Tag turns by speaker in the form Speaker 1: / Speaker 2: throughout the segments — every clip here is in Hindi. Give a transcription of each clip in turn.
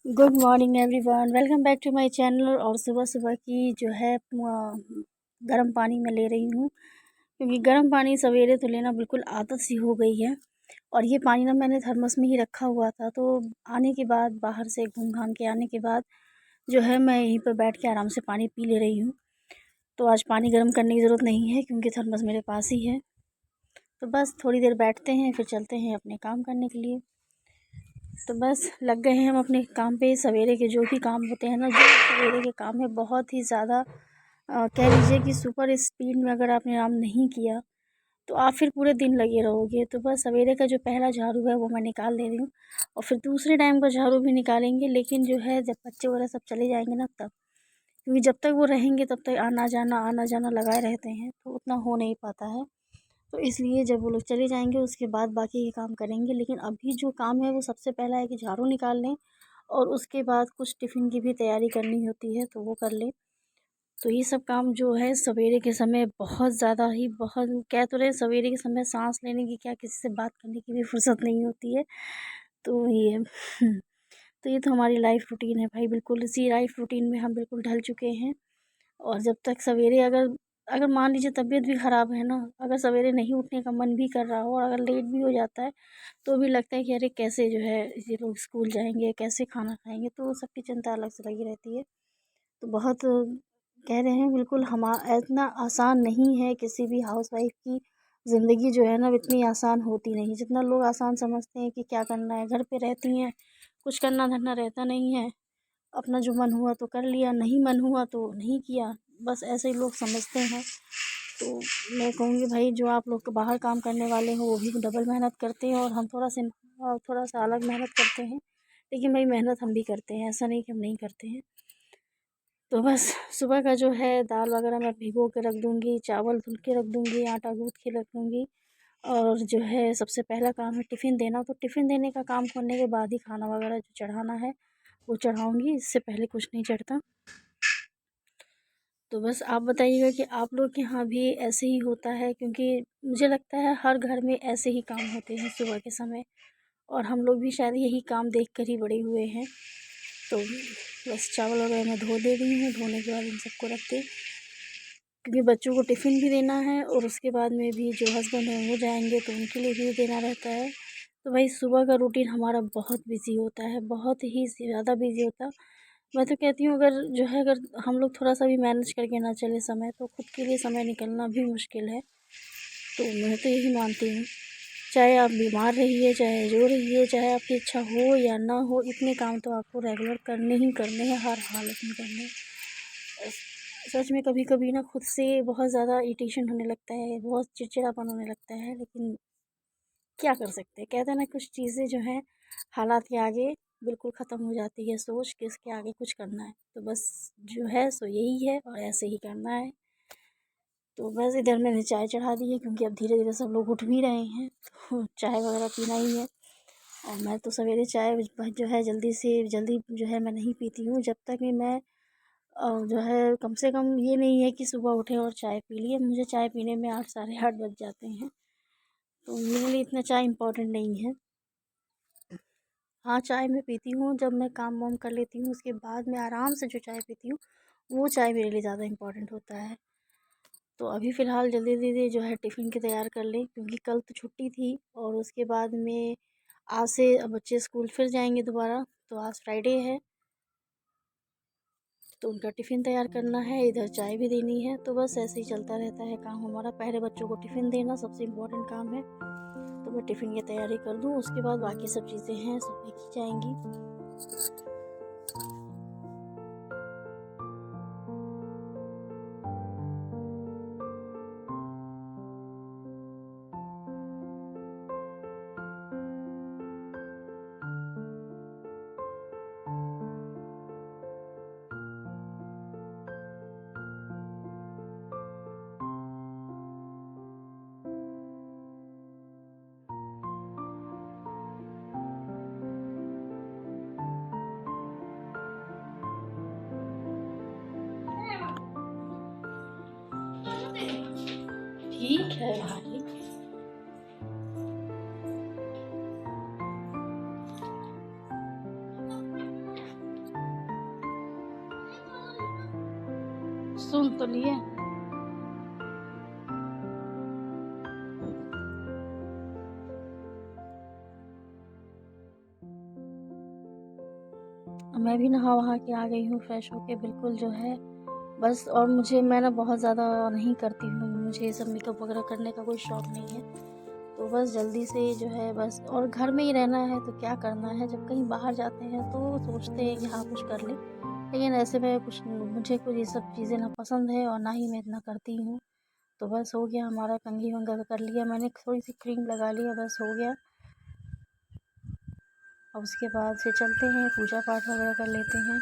Speaker 1: Good morning everyone, welcome back to my channel. और सुबह सुबह की जो है गर्म पानी में ले रही हूँ, क्योंकि गर्म पानी सवेरे तो लेना बिल्कुल आदत सी हो गई है। और ये पानी ना मैंने थर्मस में ही रखा हुआ था, तो आने के बाद बाहर से घूम घाम के आने के बाद जो है मैं यहीं पर बैठ के आराम से पानी पी ले रही हूँ। तो आज पानी गर्म करने की ज़रूरत नहीं है, क्योंकि थर्मस मेरे पास ही है। तो बस थोड़ी देर बैठते हैं, फिर चलते हैं अपने काम करने के लिए। तो बस लग गए हैं हम अपने काम पे। सवेरे के जो भी काम होते हैं ना, जो सवेरे के काम है बहुत ही ज़्यादा कह लीजिए कि सुपर स्पीड में अगर आपने काम नहीं किया तो आप फिर पूरे दिन लगे रहोगे। तो बस सवेरे का जो पहला झाड़ू है वो मैं निकाल ले रही हूँ, और फिर दूसरे टाइम का झाड़ू भी निकालेंगे, लेकिन जो है जब बच्चे वगैरह सब चले जाएंगे ना तब, क्योंकि जब तक वो रहेंगे तब तक आना जाना लगाए रहते हैं, तो उतना हो नहीं पाता है। तो इसलिए जब वो लोग चले जाएंगे उसके बाद बाकी के काम करेंगे। लेकिन अभी जो काम है वो सबसे पहला है कि झाड़ू निकाल लें, और उसके बाद कुछ टिफ़िन की भी तैयारी करनी होती है तो वो कर लें। तो ये सब काम जो है सवेरे के समय बहुत ज़्यादा ही, बहुत कह तो रहे सवेरे के समय सांस लेने की क्या, किसी से बात करने की भी फुर्सत नहीं होती है। तो ये तो ये तो हमारी लाइफ रूटीन है भाई, बिल्कुल इसी लाइफ रूटीन में हम बिल्कुल ढल चुके हैं। और जब तक सवेरे अगर अगर मान लीजिए तबीयत भी ख़राब है ना, अगर सवेरे नहीं उठने का मन भी कर रहा हो और अगर लेट भी हो जाता है, तो भी लगता है कि अरे कैसे जो है ये लोग स्कूल जाएंगे, कैसे खाना खाएंगे, तो सबकी चिंता अलग से लगी रहती है। तो बहुत कह रहे हैं बिल्कुल, हम इतना आसान नहीं है किसी भी हाउसवाइफ की ज़िंदगी जो है ना, इतनी आसान होती नहीं जितना लोग आसान समझते हैं। कि क्या करना है, घर पे रहती हैं, कुछ करना धरना रहता नहीं है, अपना जो मन हुआ तो कर लिया, नहीं मन हुआ तो नहीं किया, बस ऐसे ही लोग समझते हैं। तो मैं कहूँगी भाई, जो आप लोग बाहर काम करने वाले हो वो भी डबल मेहनत करते हैं, और हम थोड़ा सा अलग मेहनत करते हैं। लेकिन भाई मेहनत हम भी करते हैं, ऐसा नहीं कि हम नहीं करते हैं। तो बस सुबह का जो है दाल वगैरह मैं भिगो के रख दूँगी, चावल धुल के रख दूँगी, आटा गूँथ के रख दूँगी। और जो है सबसे पहला काम है टिफ़िन देना, तो टिफ़िन देने का काम करने के बाद ही खाना वगैरह जो चढ़ाना है वो चढ़ाऊँगी, इससे पहले कुछ नहीं चढ़ता। तो बस आप बताइएगा कि आप लोग के यहाँ भी ऐसे ही होता है, क्योंकि मुझे लगता है हर घर में ऐसे ही काम होते हैं सुबह के समय, और हम लोग भी शायद यही काम देख कर ही बड़े हुए हैं। तो बस चावल वगैरह मैं धो दे रही हूँ, धोने के बाद इन सबको रख दे, क्योंकि बच्चों को टिफ़िन भी देना है, और उसके बाद में भी जो हस्बैंड हैं वो जाएंगे तो उनके लिए भी देना रहता है। तो भाई सुबह का रूटीन हमारा बहुत बिजी होता है, बहुत ही ज़्यादा बिजी होता है। मैं तो कहती हूँ, अगर जो है अगर हम लोग थोड़ा सा भी मैनेज करके ना चले समय, तो खुद के लिए समय निकलना भी मुश्किल है। तो मैं तो यही मानती हूँ, चाहे आप बीमार रहिए, चाहे जो रहिए, चाहे आपकी इच्छा हो या ना हो, इतने काम तो आपको रेगुलर करने ही करने हैं, हर हालत में करने हैं। सच में कभी कभी ना खुद से बहुत ज़्यादा इरिटेशन होने लगता है, बहुत चिड़चिड़ापन होने लगता है, लेकिन क्या कर सकते हैं। कहते हैं ना, कुछ चीज़ें जो हैं हालात के आगे बिल्कुल ख़त्म हो जाती है सोच कि इसके आगे कुछ करना है। तो बस जो है सो यही है, और ऐसे ही करना है। तो बस इधर मैंने चाय चढ़ा दी है, क्योंकि अब धीरे धीरे सब लोग उठ भी रहे हैं, तो चाय वगैरह पीना ही है। और मैं तो सवेरे चाय जो है जल्दी से जल्दी जो है मैं नहीं पीती हूँ, जब तक कि मैं जो है कम से कम ये नहीं है कि सुबह उठे और चाय पी लिए। मुझे चाय पीने में 8 साढ़े 8 बज जाते हैं, तो मेरे लिए इतना चाय इम्पोर्टेंट नहीं है। हाँ, चाय मैं पीती हूँ जब मैं काम वाम कर लेती हूँ, उसके बाद मैं आराम से जो चाय पीती हूँ वो चाय मेरे लिए ज़्यादा इम्पोर्टेंट होता है। तो अभी फ़िलहाल जल्दी जल्दी जो है टिफ़िन की तैयार कर लें, क्योंकि कल तो छुट्टी थी, और उसके बाद में आज से अब बच्चे स्कूल फिर जाएंगे दोबारा। तो आज फ्राइडे है, तो उनका टिफ़िन तैयार करना है, इधर चाय भी देनी है। तो बस ऐसे ही चलता रहता है काम हमारा। पहले बच्चों को टिफ़िन देना सबसे इम्पोर्टेंट काम है, तो मैं टिफ़िन की तैयारी कर दूँ, उसके बाद बाकी सब चीज़ें हैं सब देखी जाएंगी। ठीक है भाई। सुन तो लिए। मैं भी नहा वहा के आ गई हूँ फ्रेश होके बिल्कुल जो है बस। और मैं ना बहुत ज़्यादा नहीं करती हूँ, मुझे ये सब मेकअप वगैरह करने का कोई शौक़ नहीं है। तो बस जल्दी से जो है बस, और घर में ही रहना है तो क्या करना है, जब कहीं बाहर जाते हैं तो सोचते हैं कि हाँ कुछ कर लें, लेकिन ऐसे में मुझे कुछ ये सब चीज़ें ना पसंद है और ना ही मैं इतना करती हूँ। तो बस हो गया हमारा, कंघी वंगा कर लिया मैंने, थोड़ी सी क्रीम लगा लिया, बस हो गया। अब उसके बाद से चलते हैं पूजा पाठ वगैरह कर लेते हैं।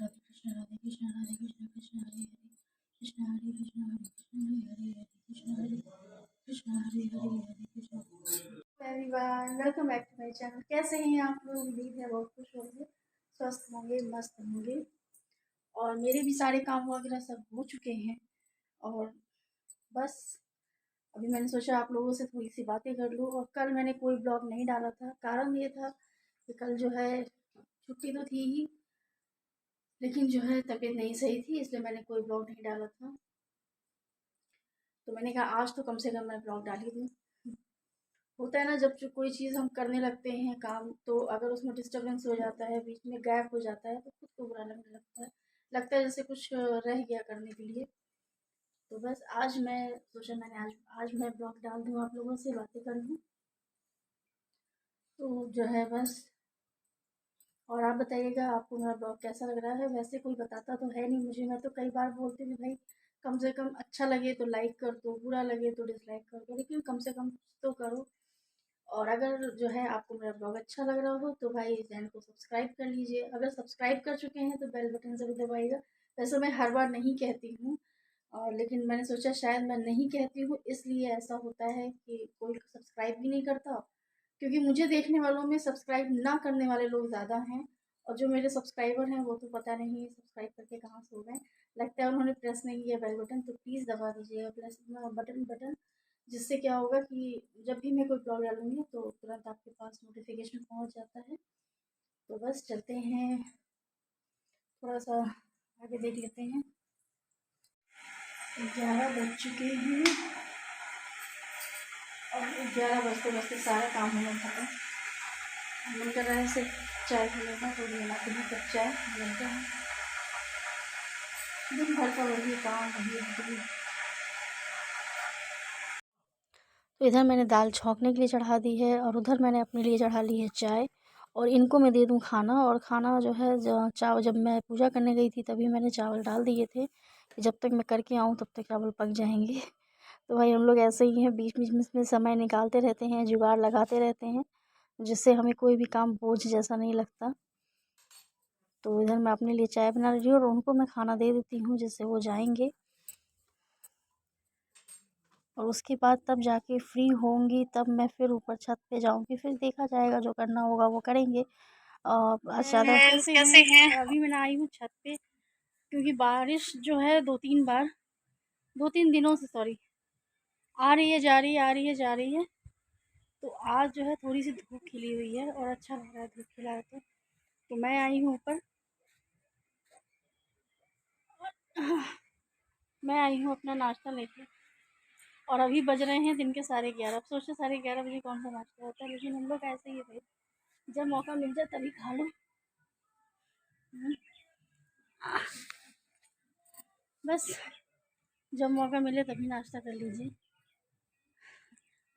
Speaker 1: Radhe Krishna Radhe Krishna Radhe Krishna Krishna Hare Hare Krishna Hare Krishna Hare Krishna Hare Hare Krishna Hare Hare Hare Krishna. Everyone welcome back to my channel. कैसे हैं आप लोग? उम्मीद है बहुत खुश होंगे, स्वस्थ होंगे, मस्त होंगे। और मेरे भी सारे काम वगैरह सब हो चुके हैं। और बस अभी मैंने सोचा आप लोगों से थोड़ी सी बातें कर लूँ। और कल मैंने कोई ब्लॉग नहीं डाला था, कारण ये था कि कल जो है छुट्टी तो थी ही, लेकिन जो है तबीयत नहीं सही थी, इसलिए मैंने कोई ब्लॉग नहीं डाला था। तो मैंने कहा आज तो कम से कम मैं ब्लॉग डाल ही दूँ। होता है ना, जब जो कोई चीज़ हम करने लगते हैं काम, तो अगर उसमें डिस्टर्बेंस हो जाता है, बीच में गैप हो जाता है, तो खुद को बुरा लगने लगता है, लगता है जैसे कुछ रह गया करने के लिए। तो बस आज मैं सोचा मैंने आज मैं ब्लॉग डाल दूँ, आप लोगों से बातें कर लूँ। तो जो है बस। और आप बताइएगा आपको मेरा ब्लॉग कैसा लग रहा है? वैसे कोई बताता तो है नहीं मुझे, मैं तो कई बार बोलती हूँ भाई कम से कम अच्छा लगे तो लाइक कर दो, बुरा लगे तो डिसलाइक कर दो, लेकिन कम से कम कुछ तो करो। और अगर जो है आपको मेरा ब्लॉग अच्छा लग रहा हो तो भाई चैनल को सब्सक्राइब कर लीजिए। अगर सब्सक्राइब कर चुके हैं तो बेल बटन ज़रूर दबाइएगा। वैसे मैं हर बार नहीं कहती हूँ, और लेकिन मैंने सोचा शायद मैं नहीं कहती हूँ इसलिए ऐसा होता है कि कोई सब्सक्राइब भी नहीं करता, क्योंकि मुझे देखने वालों में सब्सक्राइब ना करने वाले लोग ज़्यादा हैं। और जो मेरे सब्सक्राइबर हैं वो तो पता नहीं सब्सक्राइब करके कहाँ से हो गए, लगता है उन्होंने प्रेस नहीं किया बेल बटन। तो प्लीज़ दबा दीजिएगा प्रेस बटन, जिससे क्या होगा कि जब भी मैं कोई ब्लॉग डालूँगी तो तुरंत आपके पास नोटिफिकेशन पहुँच जाता है। तो बस चलते हैं, थोड़ा सा आगे देख लेते हैं। 11 बज चुके हैं और 11 बजते बजते सारा काम होना खत्म। मन कर रहा है सिर्फ चाय पीने का, तो बनाते हैं कप चाय बनते हैं। दिन भर का वही काम वही। तो इधर मैंने दाल छौंकने के लिए चढ़ा दी है और उधर मैंने अपने लिए चढ़ा ली है चाय। और इनको मैं दे दूँ खाना। और खाना जो है चावल, जब मैं पूजा करने गई थी तभी मैंने चावल डाल दिए थे कि जब तक मैं करके आऊँ तब तक चावल पक जाएंगे। तो भाई हम लोग ऐसे ही हैं, बीच बीच में समय निकालते रहते हैं, जुगाड़ लगाते रहते हैं, जिससे हमें कोई भी काम बोझ जैसा नहीं लगता। तो इधर मैं अपने लिए चाय बना रही हूँ और उनको मैं खाना दे देती हूँ जिससे वो जाएंगे। और उसके बाद तब जाके फ्री होंगी, तब मैं फिर ऊपर छत पे जाऊँगी, फिर देखा जाएगा जो करना होगा वो करेंगे। आज ज़्यादा कैसे हैं? अभी मैं आई हूँ छत पे, क्योंकि बारिश जो है 2-3 दिनों से, सॉरी, आ रही है जा रही है, आ रही है जा रही है। तो आज जो है थोड़ी सी धूप खिली हुई है और अच्छा लग रहा है धूप खिला है। तो मैं आई हूँ ऊपर। मैं आई हूँ अपना नाश्ता लेके, और अभी बज रहे हैं दिन के 11:30। अब सोचे 11:30 बजे कौन सा नाश्ता होता है, लेकिन हम लोग ऐसे ही है भाई, जब मौका मिल जाए तभी खा लो। बस जब मौका मिले तभी नाश्ता कर लीजिए।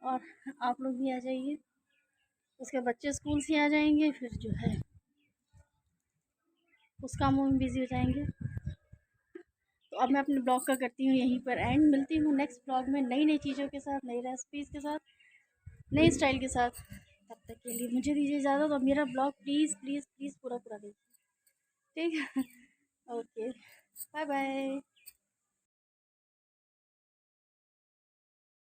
Speaker 1: और आप लोग भी आ जाइए, उसके बच्चे स्कूल से आ जाएंगे, फिर जो है उस कामों में बिजी हो जाएंगे। तो अब मैं अपने ब्लॉग का करती हूँ यहीं पर एंड। मिलती हूँ नेक्स्ट ब्लॉग में नई नई चीज़ों के साथ, नई रेसिपीज़ के साथ, नई स्टाइल के साथ। तब तक के लिए मुझे दीजिए इजाज़त, और मेरा ब्लॉग प्लीज़ प्लीज़ प्लीज़ पूरा पूरा देखिए, ठीक है? Okay, bye bye.